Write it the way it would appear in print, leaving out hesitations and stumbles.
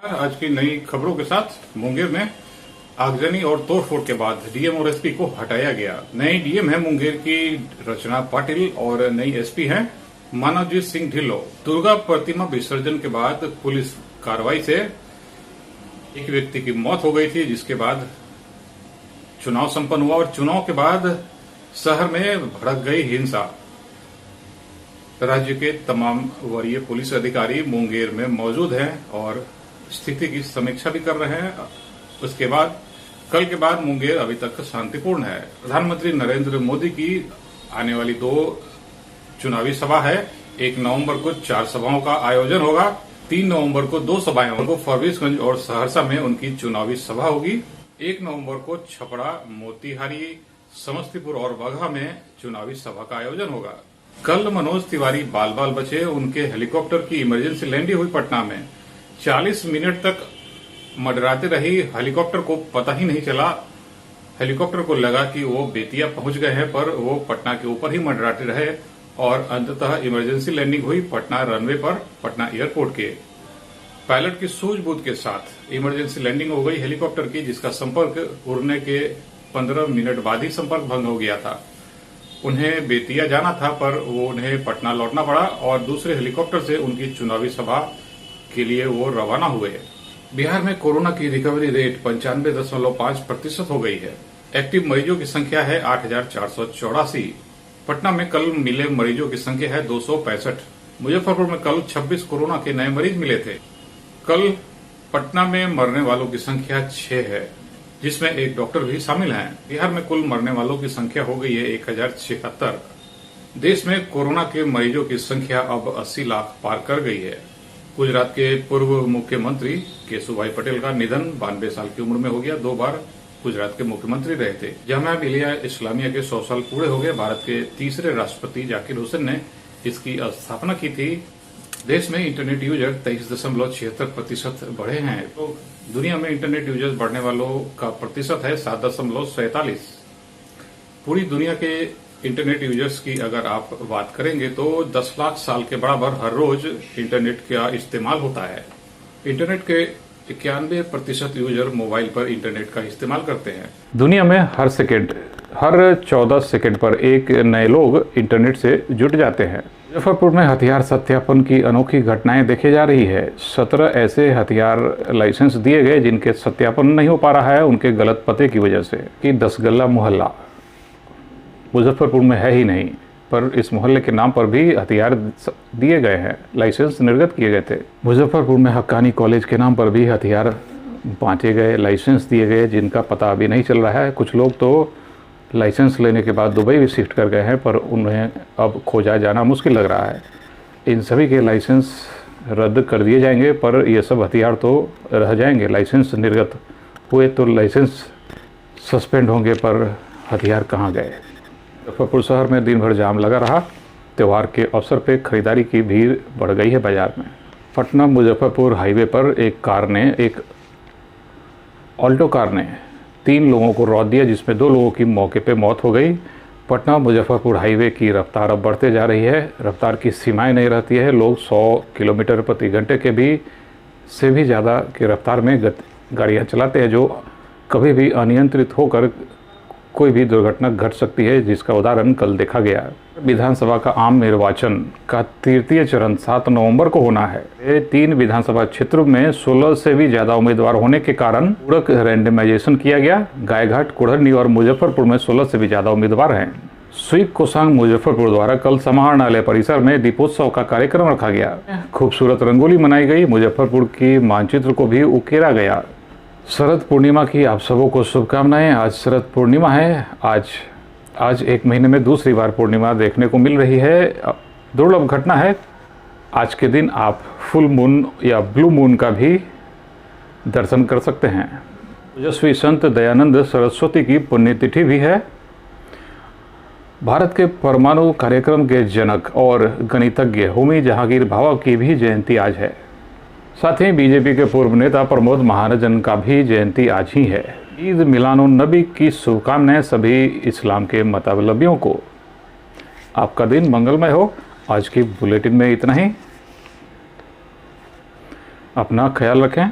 आज की नई खबरों के साथ मुंगेर में आगजनी और तोड़फोड़ के बाद डीएम और एसपी को हटाया गया। नई डीएम है मुंगेर की रचना पाटिल और नई एसपी है मानवजीत सिंह ढिल्लो। दुर्गा प्रतिमा विसर्जन के बाद पुलिस कार्रवाई से एक व्यक्ति की मौत हो गई थी, जिसके बाद चुनाव संपन्न हुआ और चुनाव के बाद शहर में भड़क गई हिंसा। राज्य के तमाम वरीय पुलिस अधिकारी मुंगेर में मौजूद हैं और स्थिति की समीक्षा भी कर रहे हैं। उसके बाद कल के बाद मुंगेर अभी तक शांतिपूर्ण है। प्रधानमंत्री नरेंद्र मोदी की आने वाली 2 चुनावी सभा है। 1 नवंबर को 4 सभाओं का आयोजन होगा। 3 नवंबर को 2 सभाएं होंगी। फरबिसगंज और सहरसा में उनकी चुनावी सभा होगी। 1 नवंबर को छपरा, मोतिहारी, समस्तीपुर और बगहा में चुनावी सभा का आयोजन होगा। कल मनोज तिवारी बाल बाल बचे। उनके हेलीकॉप्टर की इमरजेंसी लैंडिंग हुई पटना में। 40 मिनट तक मंडराते रही। हेलीकॉप्टर को पता ही नहीं चला। हेलीकॉप्टर को लगा कि वो बेतिया पहुंच गए हैं, पर वो पटना के ऊपर ही मंडराते रहे और अंततः इमरजेंसी लैंडिंग हुई पटना रनवे पर, पटना एयरपोर्ट के। पायलट की सूझबूझ के साथ इमरजेंसी लैंडिंग हो गई हेलीकॉप्टर की, जिसका संपर्क उड़ने के 15 मिनट बाद ही संपर्क भंग हो गया था। उन्हें बेतिया जाना था, पर वो उन्हें पटना लौटना पड़ा और दूसरे हेलीकॉप्टर से उनकी चुनावी सभा के लिए वो रवाना हुए। बिहार में कोरोना की रिकवरी रेट 95.5% हो गई है। एक्टिव मरीजों की संख्या है 8,484। पटना में कल मिले मरीजों की संख्या है 265। मुजफ्फरपुर में कल 26 कोरोना के नए मरीज मिले थे। कल पटना में मरने वालों की संख्या 6 है, जिसमें एक डॉक्टर भी शामिल हैं। बिहार में कुल मरने वालों की संख्या हो गई है 1076। देश में कोरोना के मरीजों की संख्या अब 80 लाख पार कर गई है। गुजरात के पूर्व मुख्यमंत्री केशुभाई पटेल का निधन 92 साल की उम्र में हो गया। 2 बार गुजरात के मुख्यमंत्री रहे थे। जामिया मिलिया इस्लामिया के 100 साल पूरे हो गए। भारत के तीसरे राष्ट्रपति जाकिर हुसैन ने इसकी स्थापना की थी। देश में इंटरनेट यूजर 23.76% बढ़े हैं। तो दुनिया में इंटरनेट यूजर्स बढ़ने वालों का प्रतिशत है 7.47। पूरी दुनिया के इंटरनेट यूजर्स की अगर आप बात करेंगे तो 10 लाख साल के बराबर हर रोज इंटरनेट का इस्तेमाल होता है। इंटरनेट के 91% यूजर मोबाइल पर इंटरनेट का इस्तेमाल करते हैं। दुनिया में हर 14 सेकंड पर एक नए लोग इंटरनेट से जुड़ जाते हैं। मुजफ्फरपुर में हथियार सत्यापन की अनोखी घटनाएं देखी जा रही है। 17 ऐसे हथियार लाइसेंस दिए गए जिनके सत्यापन नहीं हो पा रहा है उनके गलत पते की वजह से। कि 10 गल्ला मोहल्ला मुजफ्फरपुर में है ही नहीं, पर इस मोहल्ले के नाम पर भी हथियार दिए गए हैं, लाइसेंस निर्गत किए गए थे। मुजफ्फरपुर में हक्कानी कॉलेज के नाम पर भी हथियार बांटे गए, लाइसेंस दिए गए जिनका पता अभी नहीं चल रहा है। कुछ लोग तो लाइसेंस लेने के बाद दुबई भी शिफ्ट कर गए हैं, पर उन्हें अब खोजा जाना मुश्किल लग रहा है। इन सभी के लाइसेंस रद्द कर दिए जाएंगे, पर ये सब हथियार तो रह जाएंगे। लाइसेंस निर्गत हुए तो लाइसेंस सस्पेंड होंगे, पर हथियार कहाँ गए। मुजफ्फरपुर शहर में दिन भर जाम लगा रहा। त्यौहार के अवसर पर खरीदारी की भीड़ बढ़ गई है बाजार में। पटना मुजफ्फरपुर हाईवे पर एक ऑल्टो कार ने 3 लोगों को रौंद दिया, जिसमें 2 लोगों की मौके पर मौत हो गई। पटना मुजफ्फरपुर हाईवे की रफ्तार अब बढ़ते जा रही है। रफ्तार की सीमाएं नहीं रहती है। लोग 100 किलोमीटर प्रति घंटे से भी ज़्यादा की रफ्तार में गाड़ियाँ चलाते हैं, जो कभी भी अनियंत्रित होकर कोई भी दुर्घटना घट सकती है, जिसका उदाहरण कल देखा गया। विधानसभा का आम निर्वाचन का 3य चरण 7 नवंबर को होना है। ये 3 विधानसभा क्षेत्रों में 16 से भी ज्यादा उम्मीदवार होने के कारण पूरक रैंडमाइजेशन किया गया। गायघाट, कुढ़नी और मुजफ्फरपुर में 16 से भी ज्यादा उम्मीदवार हैं। स्वीप कोसांग मुजफ्फरपुर द्वारा कल समाहरणालय परिसर में दीपोत्सव का कार्यक्रम रखा गया। खूबसूरत रंगोली मनाई गई। मुजफ्फरपुर की मानचित्र को भी उकेरा गया। शरद पूर्णिमा की आप सबों को शुभकामनाएं। आज शरद पूर्णिमा है। आज 1 महीने में दूसरी बार पूर्णिमा देखने को मिल रही है। दुर्लभ घटना है। आज के दिन आप फुल मून या ब्लू मून का भी दर्शन कर सकते हैं। तेजस्वी संत दयानंद सरस्वती की पुण्यतिथि भी है। भारत के परमाणु कार्यक्रम के जनक और गणितज्ञ होमी जहांगीर भाभा की भी जयंती आज है। साथ ही बीजेपी के पूर्व नेता प्रमोद महाजन का भी जयंती आज ही है। ईद मिलादुन्नबी की शुभकामनाएं सभी इस्लाम के मतावलंबियों को। आपका दिन मंगलमय हो। आज की बुलेटिन में इतना ही। अपना ख्याल रखें।